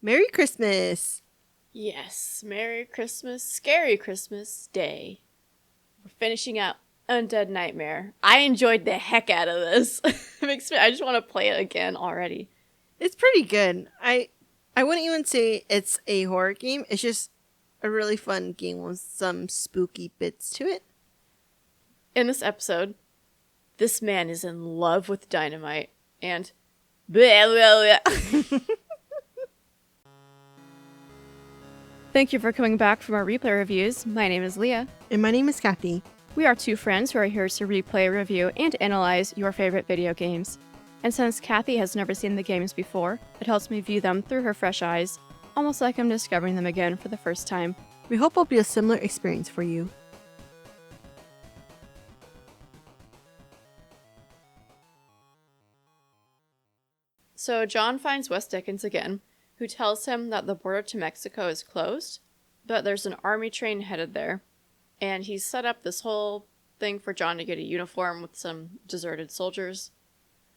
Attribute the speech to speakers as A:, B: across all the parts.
A: Merry Christmas!
B: Yes, Merry Christmas, Scary Christmas Day. We're finishing up Undead Nightmare. I enjoyed the heck out of this. I just want to play it again already.
A: It's pretty good. I wouldn't even say it's a horror game. It's just a really fun game with some spooky bits to it.
B: In this episode, this man is in love with dynamite and blah, blah, blah. Thank you for coming back from our replay reviews. My name is Leah.
A: And my name is Kathy.
B: We are two friends who are here to replay, review, and analyze your favorite video games. And since Kathy has never seen the games before, it helps me view them through her fresh eyes, almost like I'm discovering them again for the first time.
A: We hope it'll be a similar experience for you.
B: So John finds West Dickens again, who tells him that the border to Mexico is closed, but there's an army train headed there, and he's set up this whole thing for John to get a uniform with some deserted soldiers.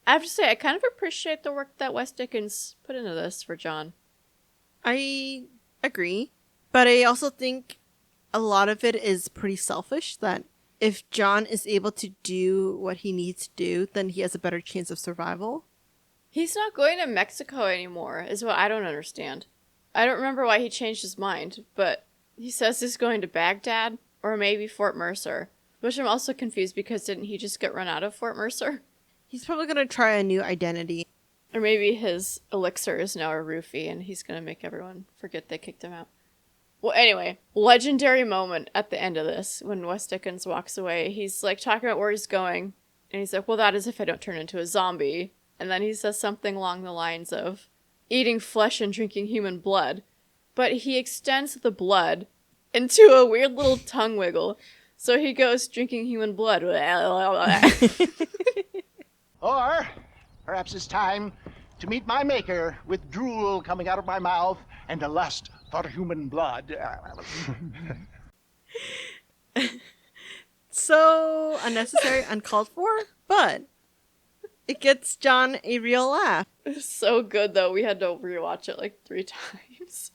B: I have to say, I kind of appreciate the work that West Dickens put into this for John.
A: I agree, but I also think a lot of it is pretty selfish, that if John is able to do what he needs to do, then he has a better chance of survival.
B: He's not going to Mexico anymore, is what I don't understand. I don't remember why he changed his mind, but he says he's going to Baghdad, or maybe Fort Mercer, which I'm also confused because didn't he just get run out of Fort Mercer?
A: He's probably going to try a new identity.
B: Or maybe his elixir is now a roofie and he's going to make everyone forget they kicked him out. Well, anyway, legendary moment at the end of this when West Dickens walks away. He's like talking about where he's going, and he's like, well, that is if I don't turn into a zombie. And then he says something along the lines of eating flesh and drinking human blood. But he extends the blood into a weird little tongue wiggle. So he goes drinking human blood.
C: Or perhaps it's time to meet my maker with drool coming out of my mouth and a lust for human blood.
A: So unnecessary, uncalled for, but it gets John a real laugh.
B: It's so good, though. We had to rewatch it like 3 times.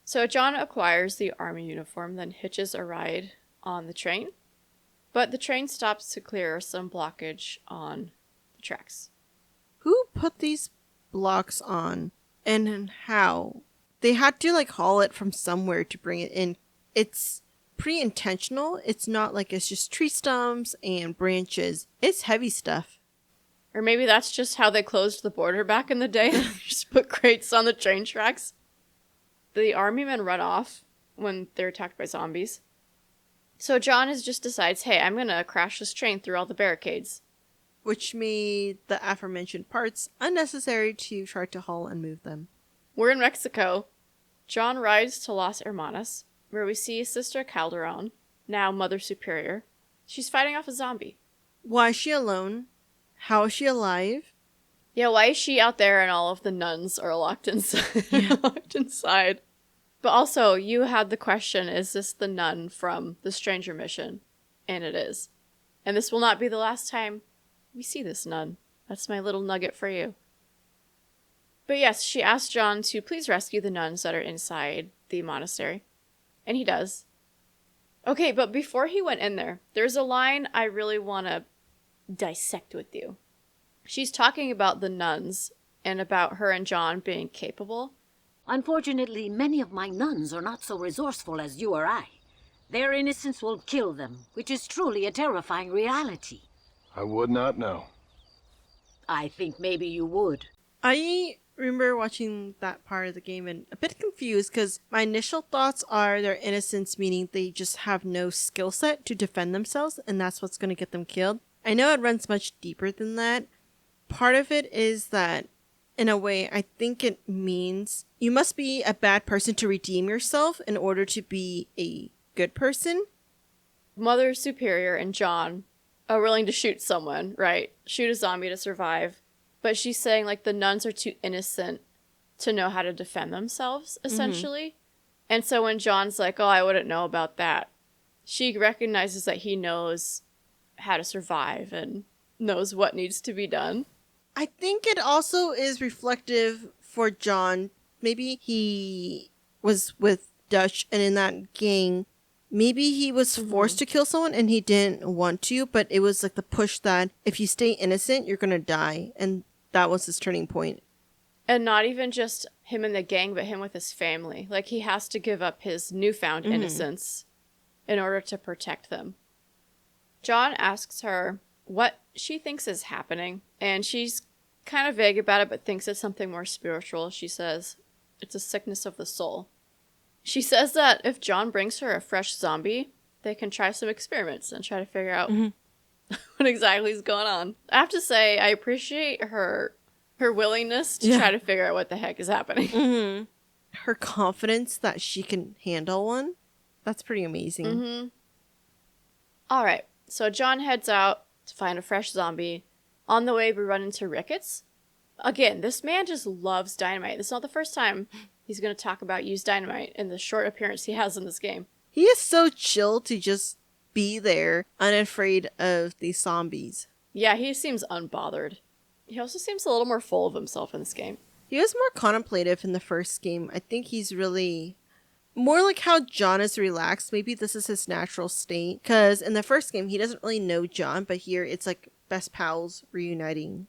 B: So John acquires the army uniform, then hitches a ride on the train. But the train stops to clear some blockage on the tracks.
A: Who put these blocks on and how? They had to haul it from somewhere to bring it in. It's pretty intentional. It's not like it's just tree stumps and branches. It's heavy stuff.
B: Or maybe that's just how they closed the border back in the day. Just put crates on the train tracks. The army men run off when they're attacked by zombies. So John just decides, hey, I'm going to crash this train through all the barricades.
A: Which made the aforementioned parts unnecessary to try to haul and move them.
B: We're in Mexico. John rides to Las Hermanas, where we see Sister Calderon, now Mother Superior. She's fighting off a zombie.
A: Why is she alone? How is she alive?
B: Yeah, why is she out there and all of the nuns are locked inside?
A: Yeah.
B: Locked inside. But also, you had the question, is this the nun from the Stranger Mission? And it is. And this will not be the last time we see this nun. That's my little nugget for you. But yes, she asked John to please rescue the nuns that are inside the monastery. And he does. Okay, but before he went in there, there's a line I really want to dissect with you. She's talking about the nuns and about her and John being capable.
D: Unfortunately, many of my nuns are not so resourceful as you or I. Their innocence will kill them, which is truly a terrifying reality.
E: I would not know.
D: I think maybe you would.
A: I remember watching that part of the game and a bit confused because my initial thoughts are their innocence, meaning they just have no skill set to defend themselves and that's what's going to get them killed. I know it runs much deeper than that. Part of it is that, in a way, I think it means you must be a bad person to redeem yourself in order to be a good person.
B: Mother Superior and John are willing to shoot someone, right? Shoot a zombie to survive. But she's saying, the nuns are too innocent to know how to defend themselves, essentially. Mm-hmm. And so when John's like, oh, I wouldn't know about that, she recognizes that he knows how to survive and knows what needs to be done.
A: I think it also is reflective for John maybe he was with Dutch and in that gang, maybe he was forced to kill someone and he didn't want to, but it was like the push that if you stay innocent, you're gonna die. And that was his turning point.
B: And not even just him in the gang, but him with his family. Like, he has to give up his newfound innocence in order to protect them. John asks her what she thinks is happening, and she's kind of vague about it, but thinks it's something more spiritual. She says it's a sickness of the soul. She says that if John brings her a fresh zombie, they can try some experiments and try to figure out what exactly is going on. I have to say, I appreciate her willingness to try to figure out what the heck is happening.
A: Her confidence that she can handle one, that's pretty amazing.
B: All right, so John heads out to find a fresh zombie. On the way, we run into Ricketts. Again, this man just loves dynamite. This is not the first time he's going to talk about used dynamite in the short appearance he has in this game.
A: He is so chill to just be there, unafraid of these zombies.
B: Yeah, he seems unbothered. He also seems a little more full of himself in this game.
A: He was more contemplative in the first game. I think he's really more like how John is relaxed. Maybe this is his natural state. Because in the first game, he doesn't really know John, but here it's like best pals reuniting.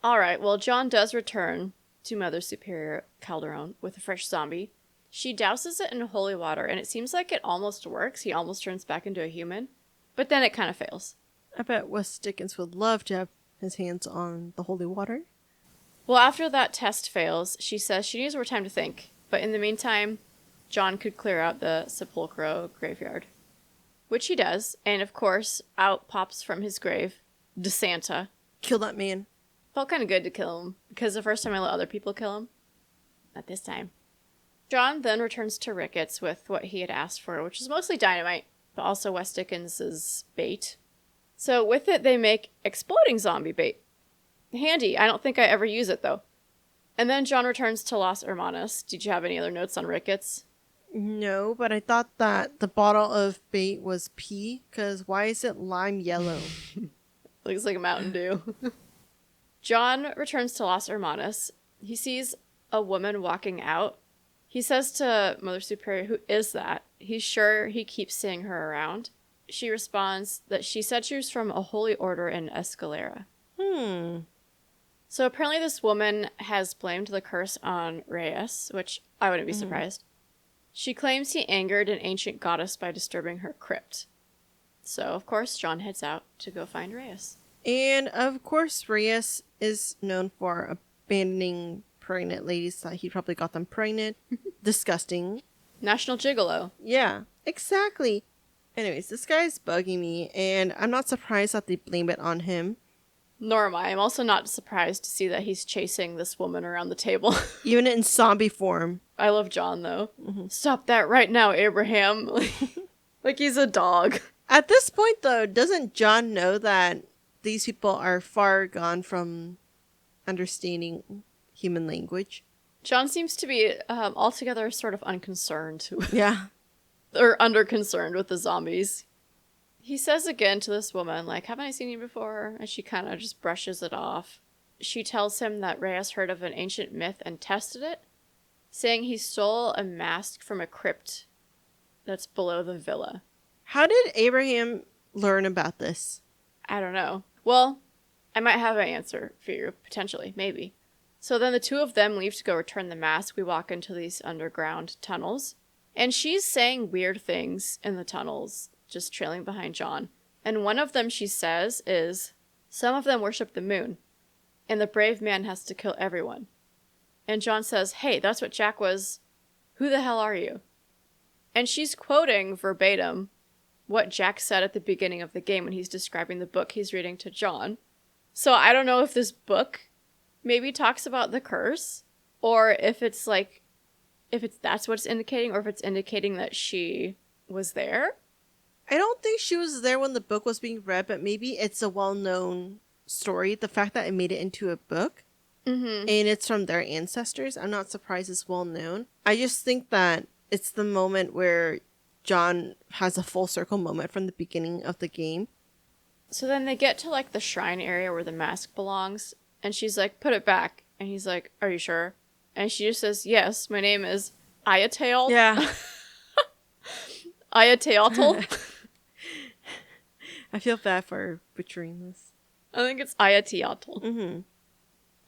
B: All right, well, John does return to Mother Superior Calderon with a fresh zombie. She douses it in holy water, and it seems like it almost works. He almost turns back into a human, but then it kind of fails.
A: I bet West Dickens would love to have his hands on the holy water.
B: Well, after that test fails, she says she needs more time to think. But in the meantime, John could clear out the sepulchro graveyard. Which he does, and of course, out pops from his grave DeSanta.
A: Kill that man.
B: Felt kind of good to kill him, because the first time I let other people kill him. Not this time. John then returns to Ricketts with what he had asked for, which is mostly dynamite, but also West Dickens' bait. So with it, they make exploding zombie bait. Handy. I don't think I ever use it, though. And then John returns to Las Hermanas. Did you have any other notes on Ricketts?
A: No, but I thought that the bottle of bait was pee, because why is it lime yellow?
B: Looks like a Mountain Dew. John returns to Las Hermanas. He sees a woman walking out. He says to Mother Superior, who is that? He's sure he keeps seeing her around. She responds that she said she was from a holy order in Escalera. So apparently this woman has blamed the curse on Reyes, which I wouldn't be surprised. She claims he angered an ancient goddess by disturbing her crypt. So, of course, John heads out to go find Reyes.
A: And, of course, Reyes is known for abandoning pregnant ladies. He probably got them pregnant. Disgusting.
B: National Gigolo.
A: Yeah, exactly. Anyways, this guy's bugging me, and I'm not surprised that they blame it on him.
B: Nor am I. I'm also not surprised to see that he's chasing this woman around the table.
A: Even in zombie form.
B: I love John, though. Stop that right now, Abraham. Like he's a dog.
A: At this point, though, doesn't John know that these people are far gone from understanding human language?
B: John seems to be altogether sort of unconcerned.
A: Yeah.
B: Or under-concerned with the zombies. He says again to this woman, like, haven't I seen you before? And she kind of just brushes it off. She tells him that Reyes heard of an ancient myth and tested it, saying he stole a mask from a crypt that's below the villa.
A: How did Abraham learn about this?
B: I don't know. Well, I might have an answer for you, potentially, maybe. So then the two of them leave to go return the mask. We walk into these underground tunnels, and she's saying weird things in the tunnels, just trailing behind John. And one of them she says is, some of them worship the moon, and the brave man has to kill everyone. And John says, hey, that's what Jack was. Who the hell are you? And she's quoting verbatim what Jack said at the beginning of the game when he's describing the book he's reading to John. So I don't know if this book maybe talks about the curse, or if it's like, that's what it's indicating, or if it's indicating that she was there.
A: I don't think she was there when the book was being read, but maybe it's a well-known story. The fact that it made it into a book, and it's from their ancestors, I'm not surprised it's well-known. I just think that it's the moment where John has a full circle moment from the beginning of the game.
B: So then they get to, like, the shrine area where the mask belongs, and she's like, put it back. And he's like, are you sure? And she just says, yes, my name is Ayateal.
A: Yeah.
B: Ayateotl.
A: I feel bad for butchering this.
B: I think it's Ayateotl.
A: Mm-hmm.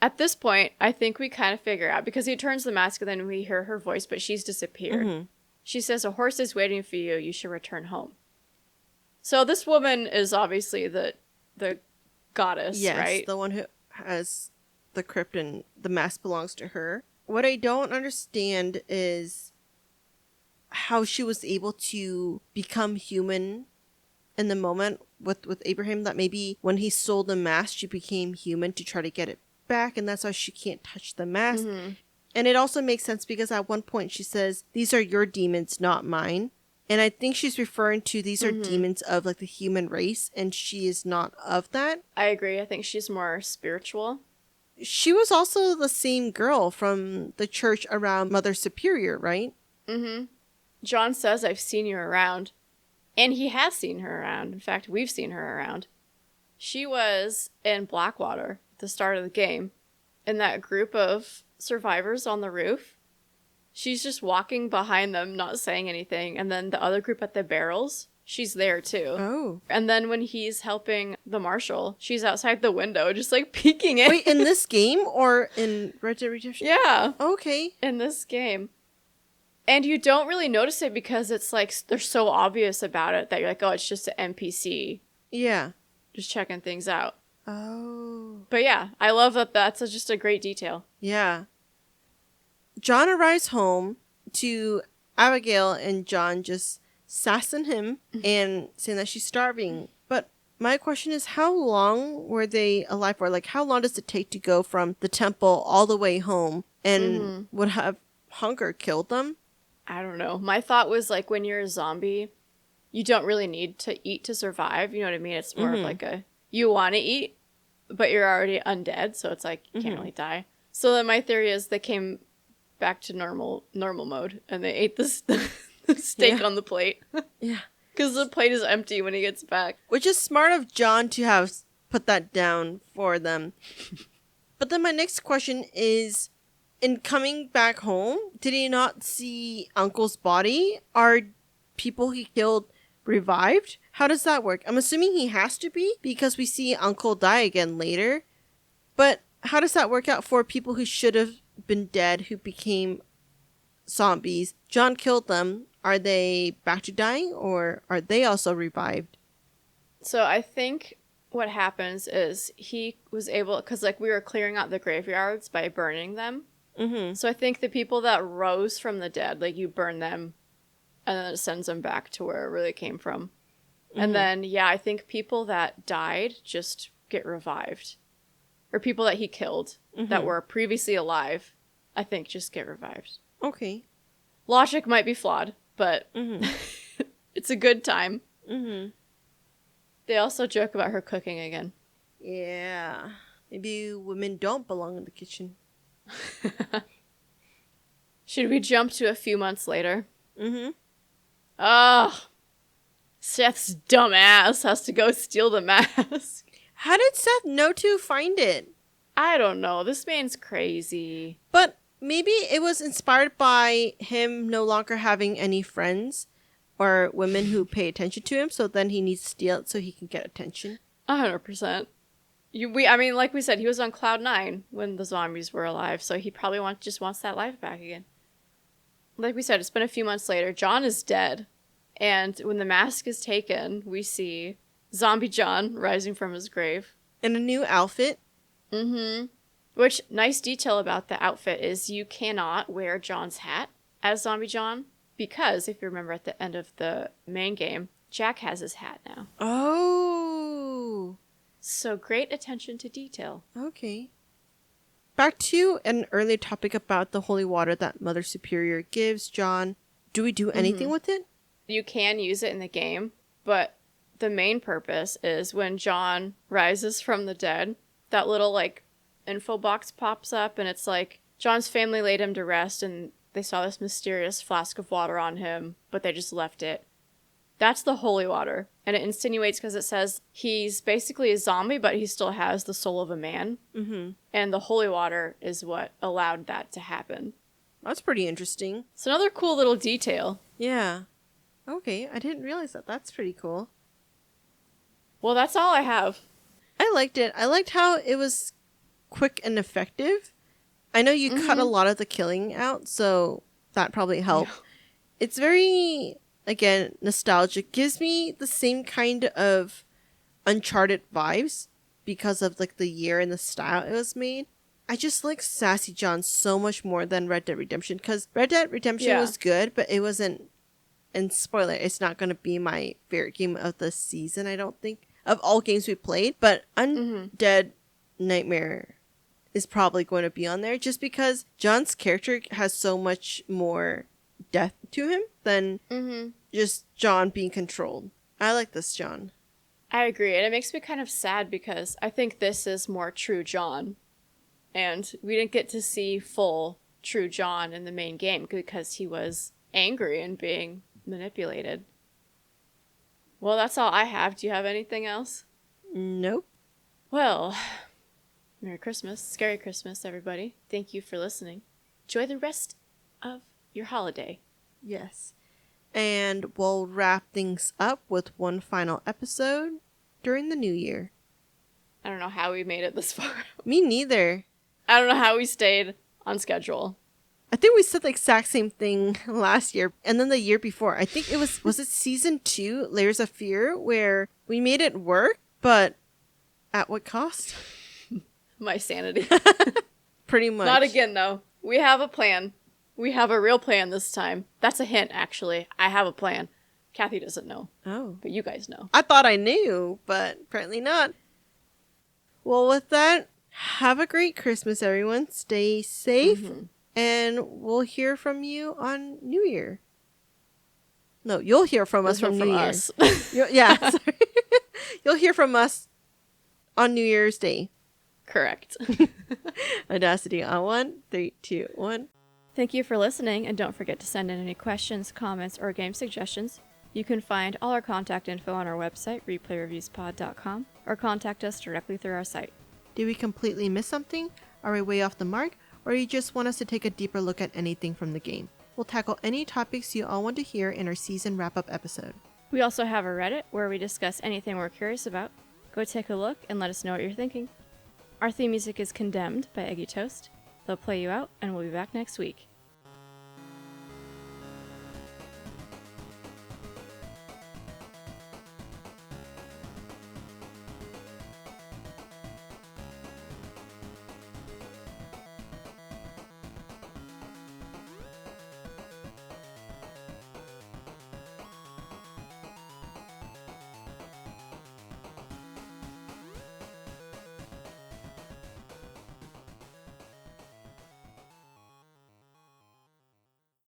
B: At this point, I think we kind of figure out, because he turns the mask and then we hear her voice, but she's disappeared.
A: Mm-hmm.
B: She says, a horse is waiting for you. You should return home. So this woman is obviously the goddess,
A: Yes,
B: right?
A: the one who has the crypt and the mask belongs to her. What I don't understand is how she was able to become human in the moment with Abraham, that maybe when he sold the mask, she became human to try to get it back, and that's why she can't touch the mask.
B: Mm-hmm.
A: And it also makes sense because at one point she says, these are your demons, not mine. And I think she's referring to these are demons of like the human race, and she is not of that.
B: I agree. I think she's more spiritual.
A: She was also the same girl from the church around Mother Superior, right?
B: Mm-hmm. John says, I've seen you around. And he has seen her around. In fact, we've seen her around. She was in Blackwater at the start of the game, in that group of survivors on the roof. She's just walking behind them, not saying anything. And then the other group at the barrels, she's there too.
A: Oh.
B: And then when he's helping the marshal, she's outside the window, just like peeking in.
A: Wait, in this game or in Red Dead Redemption?
B: Yeah.
A: Okay.
B: In this game. And you don't really notice it because it's like, they're so obvious about it that you're like, oh, it's just an NPC.
A: Yeah.
B: Just checking things out.
A: Oh.
B: But yeah, I love that that's just a great detail.
A: Yeah. John arrives home to Abigail, and John just sassing him and saying that she's starving. But my question is, how long were they alive for? Like, how long does it take to go from the temple all the way home? And would have hunger killed them?
B: I don't know. My thought was like, when you're a zombie, you don't really need to eat to survive. You know what I mean? It's more of like you want to eat, but you're already undead. So it's like, you can't really die. So then my theory is they came back to normal mode and they ate the steak on the plate.
A: Yeah.
B: Because the plate is empty when he gets back.
A: Which is smart of John to have put that down for them. But then my next question is, in coming back home, did he not see Uncle's body? Are people he killed revived? How does that work? I'm assuming he has to be, because we see Uncle die again later. But how does that work out for people who should have been dead, who became zombies? John killed them. Are they back to dying, or are they also revived?
B: So I think what happens is he was able, because like we were clearing out the graveyards by burning them.
A: Mm-hmm.
B: So I think the people that rose from the dead, like you burn them and then it sends them back to wherever they came from. And then, yeah, I think people that died just get revived. Or people that he killed that were previously alive, I think just get revived.
A: Okay.
B: Logic might be flawed, but it's a good time.
A: Mm-hmm.
B: They also joke about her cooking again.
A: Yeah. Maybe women don't belong in the kitchen.
B: Should we jump to a few months later?
A: Mm-hmm.
B: Ugh. Seth's dumb ass has to go steal the mask.
A: How did Seth know to find it?
B: I don't know. This man's crazy.
A: But maybe it was inspired by him no longer having any friends or women who pay attention to him, so then he needs to steal it so he can get attention.
B: 100%. I mean, like we said, he was on Cloud 9 when the zombies were alive, so he probably just wants that life back again. Like we said, it's been a few months later. John is dead. And when the mask is taken, we see Zombie John rising from his grave.
A: In a new outfit.
B: Mm-hmm. Which, nice detail about the outfit is you cannot wear John's hat as Zombie John, because if you remember at the end of the main game, Jack has his hat now.
A: Oh.
B: So great attention to detail.
A: Okay. Back to an earlier topic about the holy water that Mother Superior gives John. Do we do anything with it?
B: You can use it in the game, but the main purpose is when John rises from the dead, that little, like, info box pops up, and it's like, John's family laid him to rest, and they saw this mysterious flask of water on him, but they just left it. That's the holy water. And it insinuates because it says he's basically a zombie, but he still has the soul of a man.
A: Mm-hmm.
B: And the holy water is what allowed that to happen.
A: That's pretty interesting.
B: It's another cool little detail.
A: Yeah. Okay, I didn't realize that. That's pretty cool.
B: Well, that's all I have.
A: I liked it. I liked how it was quick and effective. I know you cut a lot of the killing out, so that probably helped.
B: Yeah.
A: It's very, again, nostalgic. Gives me the same kind of Uncharted vibes because of like the year and the style it was made. I just like Sassy John so much more than Red Dead Redemption, because Red Dead Redemption was good, but it wasn't, and spoiler, it's not going to be my favorite game of the season, I don't think, of all games we played, but Undead Nightmare is probably going to be on there just because John's character has so much more depth to him than just John being controlled. I like this John.
B: I agree. And it makes me kind of sad because I think this is more true John. And we didn't get to see full true John in the main game because he was angry and being manipulated. Well, that's all I have. Do you have anything else?
A: Nope.
B: Well, Merry Christmas. Scerry Christmas, everybody. Thank you for listening. Enjoy the rest of your holiday.
A: Yes. And we'll wrap things up with one final episode during the new year.
B: I don't know how we made it this far.
A: Me neither.
B: I don't know how we stayed on schedule.
A: I think we said the exact same thing last year and then the year before. I think it was it season 2, Layers of Fear, where we made it work, but at what cost?
B: My sanity.
A: Pretty much.
B: Not again, though. We have a plan. We have a real plan this time. That's a hint, actually. I have a plan. Kathy doesn't know,
A: Oh.
B: but you guys know.
A: I thought I knew, but apparently not. Well, with that, have a great Christmas, everyone. Stay safe, and we'll hear from you on New Year. No, you'll hear from us from New Year.
B: us.
A: Yeah, sorry. You'll hear from us on New Year's Day.
B: Correct.
A: Audacity on 1, 3, 2, 1.
B: Thank you for listening, and don't forget to send in any questions, comments, or game suggestions. You can find all our contact info on our website, replayreviewspod.com, or contact us directly through our site.
A: Did we completely miss something? Are we way off the mark? Or you just want us to take a deeper look at anything from the game? We'll tackle any topics you all want to hear in our season wrap-up episode.
B: We also have a Reddit where we discuss anything we're curious about. Go take a look and let us know what you're thinking. Our theme music is Condemned by Eggy Toast. They'll play you out, and we'll be back next week.